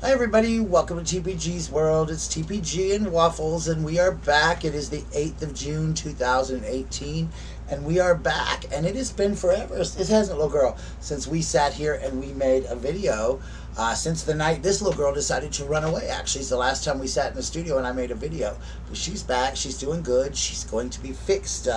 Hi everybody, welcome to TPG's World. It's TPG and Waffles, and we are back. It is the 8th of June 2018, and we are back, and it has been forever. It hasn't, little girl, since we sat here and we made a video. Since the night this little girl decided to run away, actually. It's the last time we sat in the studio and I made a video. But she's back, she's doing good, she's going to be fixed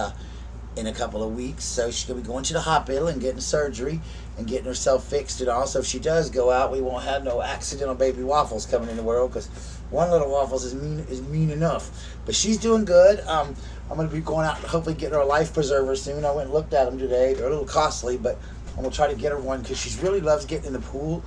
in a couple of weeks, so she's going to be going to the hospital and getting surgery and getting herself fixed. And also, if she does go out, we won't have no accidental baby Waffles coming in the world, because one little Waffles is mean enough. But she's doing good. I'm going to be going out and hopefully getting her a life preserver soon. I went and looked at them today. They're a little costly, but I'm going to try to get her one because she really loves getting in the pool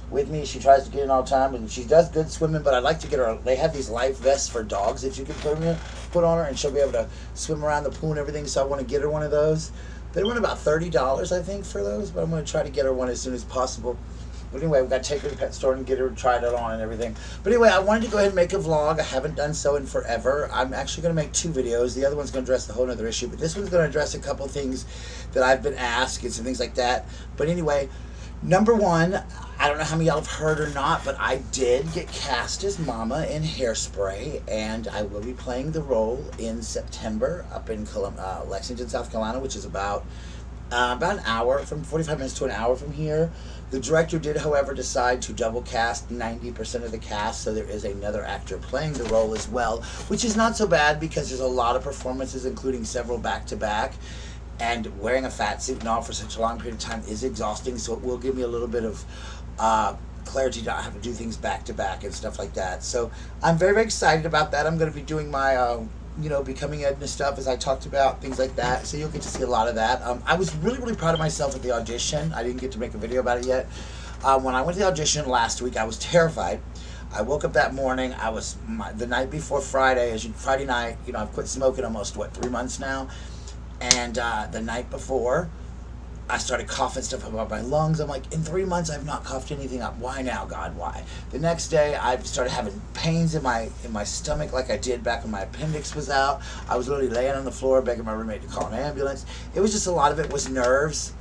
with me. She tries to get in all the time, and she does good swimming, but I'd like to get her, they have these life vests for dogs that you can put on her, and she'll be able to swim around the pool and everything, so I want to get her one of those. They run about $30, I think, for those, but I'm going to try to get her one as soon as possible. But anyway, we've got to take her to the pet store and get her tried it on and everything. But anyway, I wanted to go ahead and make a vlog. I haven't done so in forever. I'm actually going to make two videos. The other one's going to address a whole other issue, but this one's going to address a couple things that I've been asked and some things like that. But anyway, number one, I don't know how many of y'all have heard or not, but I did get cast as Mama in Hairspray, and I will be playing the role in September up in Lexington, South Carolina, which is about an hour, from 45 minutes to an hour from here. The director did, however, decide to double cast 90% of the cast, so there is another actor playing the role as well, which is not so bad because there's a lot of performances, including several back-to-back. And wearing a fat suit and all for such a long period of time is exhausting, so it will give me a little bit of clarity to not have to do things back to back and stuff like that. So I'm very, very excited about that. I'm going to be doing my, becoming Edna stuff, as I talked about, things like that. So you'll get to see a lot of that. I was really, really proud of myself at the audition. I didn't get to make a video about it yet. When I went to the audition last week, I was terrified. I woke up that morning. The night before Friday, Friday night, I've quit smoking almost, 3 months now. And the night before, I started coughing stuff about my lungs. I'm like, in 3 months, I've not coughed anything up. Why now, God, why? The next day, I started having pains in my stomach like I did back when my appendix was out. I was literally laying on the floor begging my roommate to call an ambulance. It was just a lot of it was nerves.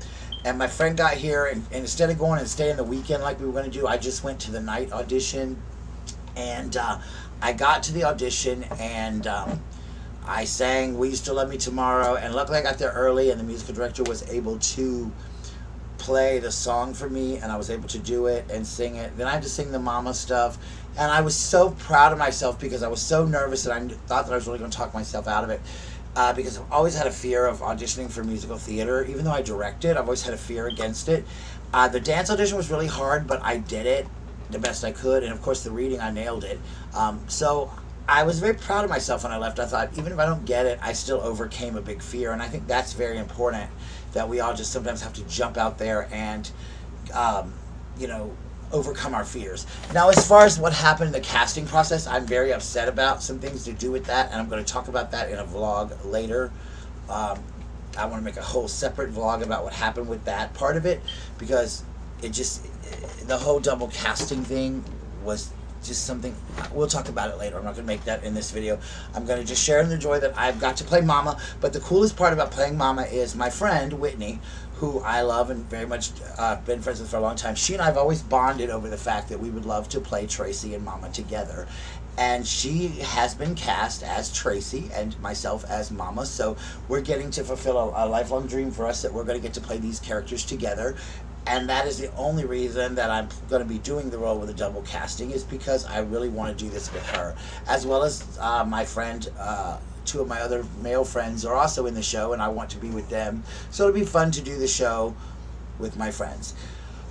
And my friend got here, and instead of going and staying the weekend like we were going to do, I just went to the night audition. And I got to the audition, and I sang Will You Still Love Me Tomorrow, and luckily I got there early, and the musical director was able to play the song for me, and I was able to do it and sing it. Then I had to sing the Mama stuff, and I was so proud of myself because I was so nervous that I thought that I was really going to talk myself out of it, because I've always had a fear of auditioning for musical theater. Even though I directed, I've always had a fear against it. The dance audition was really hard, but I did it the best I could, and of course the reading, I nailed it. So I was very proud of myself when I left. I thought, even if I don't get it, I still overcame a big fear. And I think that's very important, that we all just sometimes have to jump out there and, overcome our fears. Now, as far as what happened in the casting process, I'm very upset about some things to do with that, and I'm going to talk about that in a vlog later. I want to make a whole separate vlog about what happened with that part of it, because the whole double casting thing was just something, we'll talk about it later. I'm not going to make that in this video. I'm going to just share in the joy that I've got to play Mama. But the coolest part about playing Mama is my friend, Whitney, who I love and very much been friends with for a long time. She and I have always bonded over the fact that we would love to play Tracy and Mama together. And she has been cast as Tracy and myself as Mama, so we're getting to fulfill a lifelong dream for us, that we're going to get to play these characters together. And that is the only reason that I'm going to be doing the role with a double casting, is because I really want to do this with her. As well as my friend, two of my other male friends are also in the show, and I want to be with them. So it'll be fun to do the show with my friends.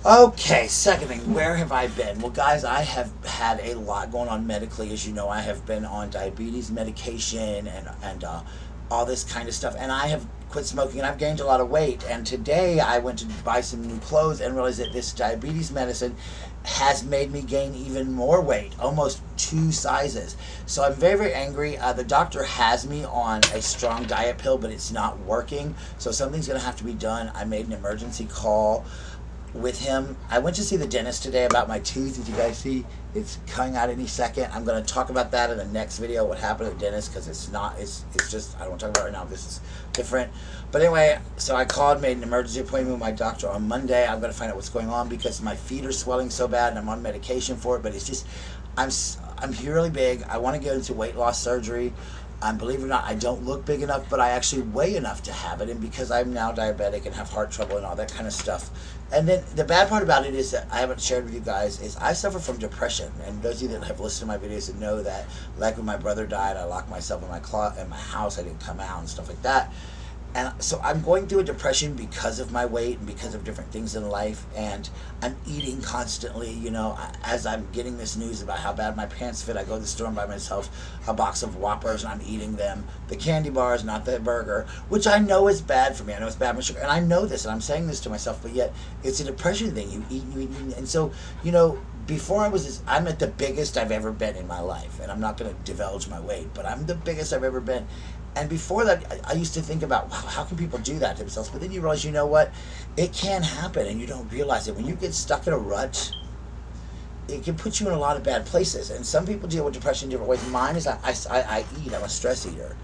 Okay, second thing, where have I been? Well, guys, I have had a lot going on medically. As you know, I have been on diabetes medication and all this kind of stuff, and I have quit smoking, and I've gained a lot of weight. And today I went to buy some new clothes and realized that this diabetes medicine has made me gain even more weight, almost 2 sizes. So I'm very, very angry. The doctor has me on a strong diet pill, but it's not working, so something's going to have to be done. I made an emergency call with him. I went to see the dentist today about my tooth. Did you guys see? It's coming out any second. I'm going to talk about that in the next video, what happened at the dentist, because it's just, I don't want to talk about it right now. This is different. But anyway, so I called, made an emergency appointment with my doctor on Monday. I'm going to find out what's going on because my feet are swelling so bad and I'm on medication for it. But it's just, I'm really big. I want to go into weight loss surgery. Believe it or not, I don't look big enough, but I actually weigh enough to have it. And because I'm now diabetic and have heart trouble and all that kind of stuff. And then the bad part about it is that I haven't shared with you guys is I suffer from depression. And those of you that have listened to my videos and know that, like when my brother died, I locked myself in my house. I didn't come out and stuff like that. And so I'm going through a depression because of my weight and because of different things in life. And I'm eating constantly, you know, as I'm getting this news about how bad my pants fit. I go to the store and buy myself a box of Whoppers and I'm eating them. The candy bars, not the burger, which I know is bad for me. I know it's bad for sugar. And I know this and I'm saying this to myself, but yet it's a depression thing. You eat and you eat. And so, you know, before I'm at the biggest I've ever been in my life. And I'm not going to divulge my weight, but I'm the biggest I've ever been. And before that, I used to think about, wow, how can people do that to themselves? But then you realize, you know what? It can happen, and you don't realize it. When you get stuck in a rut, it can put you in a lot of bad places. And some people deal with depression in different ways. Mine is I eat. I'm a stress eater.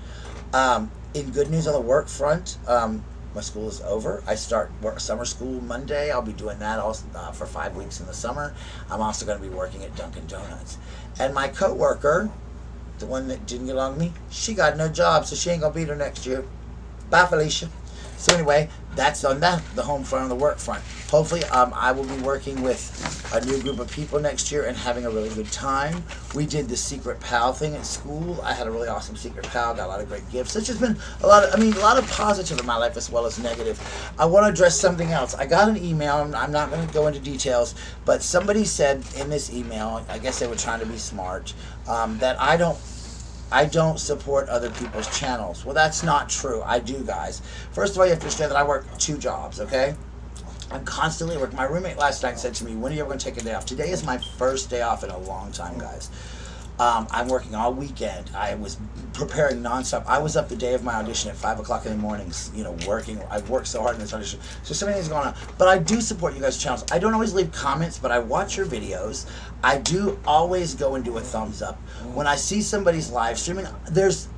In good news on the work front, my school is over. I start summer school Monday. I'll be doing that also, for 5 weeks in the summer. I'm also going to be working at Dunkin' Donuts. And my coworker, the one that didn't get along with me, she got no job, so she ain't gonna be there next year. Bye, Felicia. So anyway, that's on that, the home front and the work front. Hopefully, I will be working with a new group of people next year and having a really good time. We did the secret pal thing at school. I had a really awesome secret pal, got a lot of great gifts. It's just been a lot of positive in my life as well as negative. I want to address something else. I got an email, I'm not going to go into details, but somebody said in this email, I guess they were trying to be smart, that I don't support other people's channels. Well, that's not true. I do, guys. First of all, you have to understand that I work 2 jobs, okay? I'm constantly working. My roommate last night said to me, when are you ever going to take a day off? Today is my first day off in a long time, guys. I'm working all weekend. I was preparing nonstop. I was up the day of my audition at 5 o'clock in the mornings, you know, working. I've worked so hard in this audition. So many things going on. But I do support you guys' channels. I don't always leave comments, but I watch your videos. I do always go and do a thumbs up. When I see somebody's live streaming,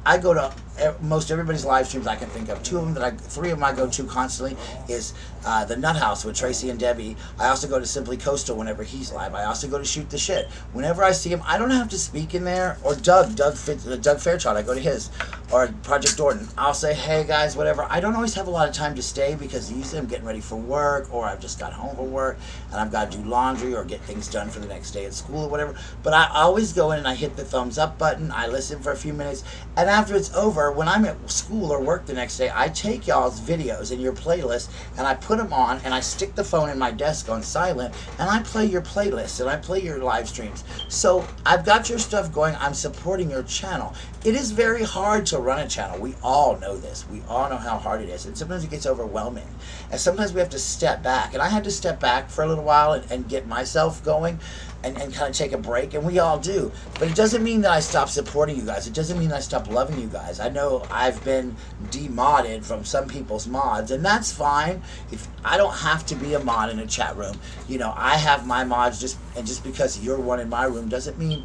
I go to most everybody's live streams I can think of. 3 of them I go to constantly is the Nut House with Tracy and Debbie. I also go to Simply Coastal whenever he's live. I also go to Shoot the Shit. Whenever I see him, I don't have to speak in there. Or Doug Fairchild, I go to his. Or Project Dorton. I'll say, hey guys, whatever. I don't always have a lot of time to stay because usually I'm getting ready for work or I've just got home from work and I've got to do laundry or get things done for the next day at school or whatever. But I always go in and I hit the thumbs up button. I listen for a few minutes. And after it's over, when I'm at school or work the next day, I take y'all's videos in your playlist and I put them on and I stick the phone in my desk on silent and I play your playlists and I play your live streams. So I've got your stuff going. I'm supporting your channel. It is very hard to run a channel. We all know this. We all know how hard it is. And sometimes it gets overwhelming. And sometimes we have to step back. And I had to step back for a little while and get myself going and kind of take a break. And we all do. But it doesn't mean that I stop supporting you guys. It doesn't mean that I stop loving you guys. I know I've been demodded from some people's mods. And that's fine. If I don't have to be a mod in a chat room. You know, I have my mods just because you're one in my room doesn't mean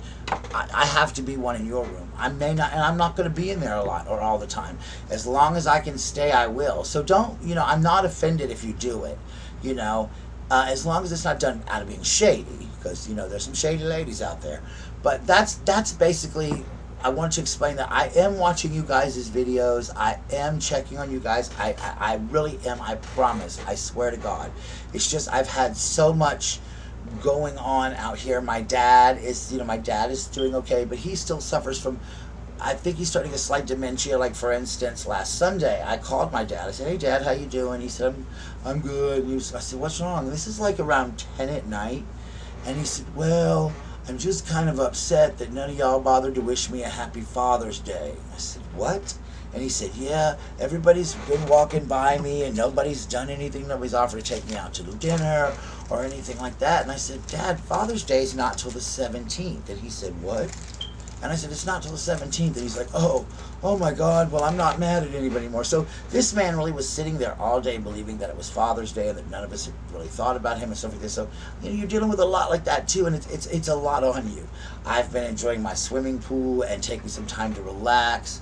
I have to be one in your room. I may not, and I'm not going to be in there a lot or all the time. As long as I can stay, I will. So don't, you know, I'm not offended if you do it, you know, as long as it's not done out of being shady, because, you know, there's some shady ladies out there. But that's basically, I want to explain that I am watching you guys' videos. I am checking on you guys. I really am. I promise. I swear to God. It's just I've had so much going on out here. My dad is doing okay, but he still suffers from, I think he's starting a slight dementia. Like, for instance, last Sunday, I called my dad. I said, hey, Dad, how you doing? He said, I'm good. And I said, what's wrong? This is like around 10 at night. And he said, well, I'm just kind of upset that none of y'all bothered to wish me a happy Father's Day. I said, what? And he said, yeah, everybody's been walking by me and nobody's done anything. Nobody's offered to take me out to dinner or anything like that. And I said, Dad, Father's Day is not till the 17th. And he said, what? And I said, it's not till the 17th. And he's like, oh my God, well, I'm not mad at anybody anymore. So this man really was sitting there all day believing that it was Father's Day and that none of us had really thought about him and stuff like this. So, you know, you're dealing with a lot like that too, and it's a lot on you. I've been enjoying my swimming pool and taking some time to relax.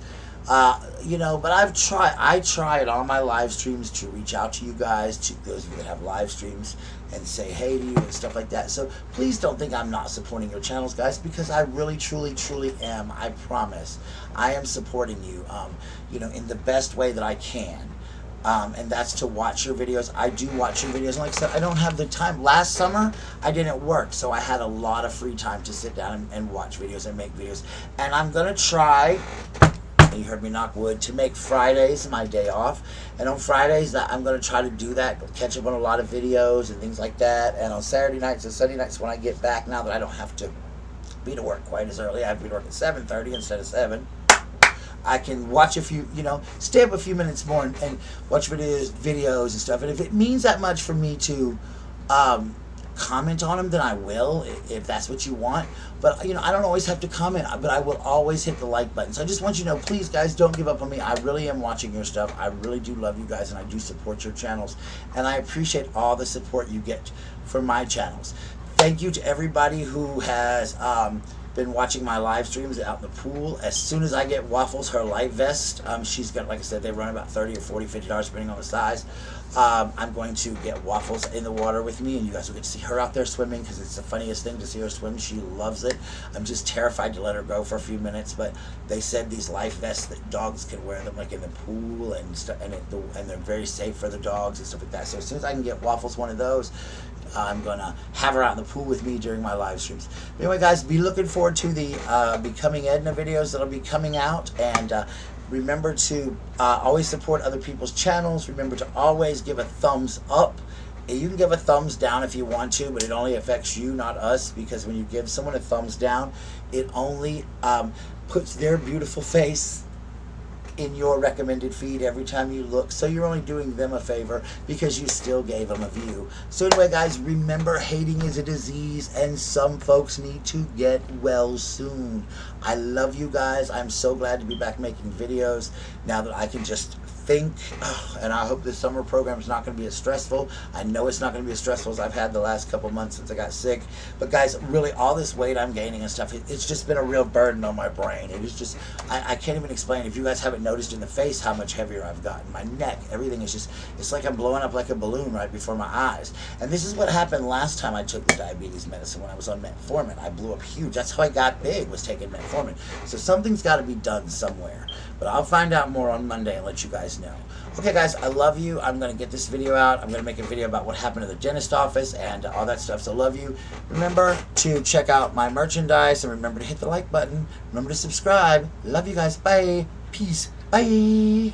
You know, but I try at all my live streams to reach out to you guys, to those of you that have live streams, and say hey to you and stuff like that. So please don't think I'm not supporting your channels, guys, because I really, truly am. I promise. I am supporting you, you know, in the best way that I can. And that's to watch your videos. I do watch your videos. And like I said, I don't have the time. Last summer, I didn't work, so I had a lot of free time to sit down and watch videos and make videos. And I'm going to try, you heard me knock wood, to make Fridays my day off. And on Fridays, I'm going to try to do that, catch up on a lot of videos and things like that. And on Saturday nights and Sunday nights when I get back, now that I don't have to be to work quite as early, I have to be to work at 7:30 instead of 7. I can watch a few, you know, stay up a few minutes more and watch videos and stuff. And if it means that much for me to comment on them, then I will, if that's what you want. But, you know, I don't always have to comment, but I will always hit the like button. So I just want you to know, please, guys, don't give up on me. I really am watching your stuff. I really do love you guys, and I do support your channels. And I appreciate all the support you get from my channels. Thank you to everybody who has been watching my live streams out in the pool. As soon as I get Waffles her life vest, she's got, like I said, they run about $30 or $40, $50 depending on the size. I'm going to get Waffles in the water with me, and you guys will get to see her out there swimming, because it's the funniest thing to see her swim. She loves it. I'm just terrified to let her go for a few minutes, but they said these life vests that dogs can wear them, like in the pool and stuff, and they're very safe for the dogs and stuff like that. So as soon as I can get Waffles one of those, I'm going to have her out in the pool with me during my live streams. Anyway, guys, be looking forward to the Becoming Edna videos that'll be coming out. And remember to always support other people's channels. Remember to always give a thumbs up. You can give a thumbs down if you want to, but it only affects you, not us, because when you give someone a thumbs down, it only puts their beautiful face in your recommended feed every time you look, so you're only doing them a favor because you still gave them a view. So anyway, guys, remember, hating is a disease, and some folks need to get well soon. I love you guys. I'm so glad to be back making videos now that I can just think, and I hope this summer program is not going to be as stressful. I know it's not going to be as stressful as I've had the last couple months since I got sick. But guys, really, all this weight I'm gaining and stuff, it's just been a real burden on my brain. It is just, I can't even explain. If you guys haven't noticed in the face how much heavier I've gotten, my neck, everything is just, it's like I'm blowing up like a balloon right before my eyes. And this is what happened last time I took the diabetes medicine when I was on metformin. I blew up huge. That's how I got big, was taking metformin. So something's got to be done somewhere. But I'll find out more on Monday and let you guys know. Okay, guys, I love you. I'm going to get this video out. I'm going to make a video about what happened to the dentist office and all that stuff. So love you. Remember to check out my merchandise, and remember to hit the like button. Remember to subscribe. Love you guys. Bye. Peace. Bye.